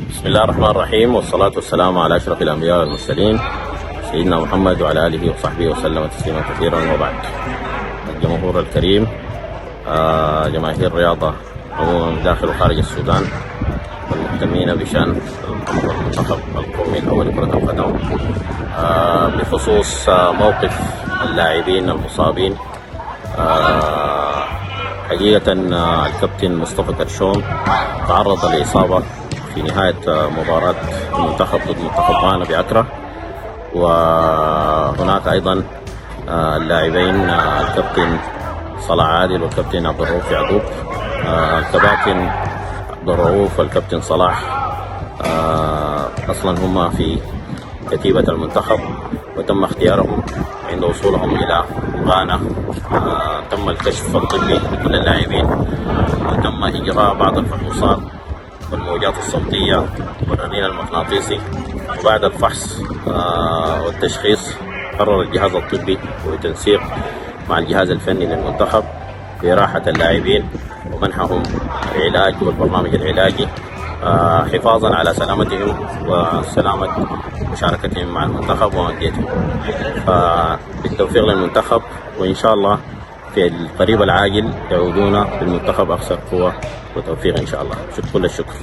بسم الله الرحمن الرحيم، والصلاة والسلام على أشرف الأنبياء والمرسلين سيدنا محمد وعلى آله وصحبه وسلم تسليما كثيرا. وبعد، الجمهور الكريم، جماهير الرياضة عموما داخل وخارج السودان، والمهتمين بشأن المنتخب القومي الأول لكرة القدم، بخصوص موقف اللاعبين المصابين. حقيقة الكابتن مصطفى كرشوم تعرض لإصابة في نهاية مباراة المنتخب ضد منتخب غانا بأكرا، وهناك أيضا اللاعبين الكابتن صلاح عادل والكابتن عبد الرؤوف يعقوب. الكباتن عبد الرؤوف والكابتن صلاح أصلا هم في كتيبة المنتخب، وتم اختيارهم عند وصولهم إلى غانا. تم الكشف الطبي لكل اللاعبين، وتم إجراء بعض الفحوصات والموجات الصوتية والرنين المغناطيسي. وبعد الفحص والتشخيص قرر الجهاز الطبي وبتنسيق مع الجهاز الفني للمنتخب بإراحة اللاعبين ومنحهم العلاج والبرنامج العلاجي، حفاظا على سلامتهم وسلامة مشاركتهم مع المنتخب وأنديتهم. بالتوفيق للمنتخب، وإن شاء الله في القريب العاجل يعودون بالمنتخب أكثر قوة وتوفيق إن شاء الله. كل الشكر.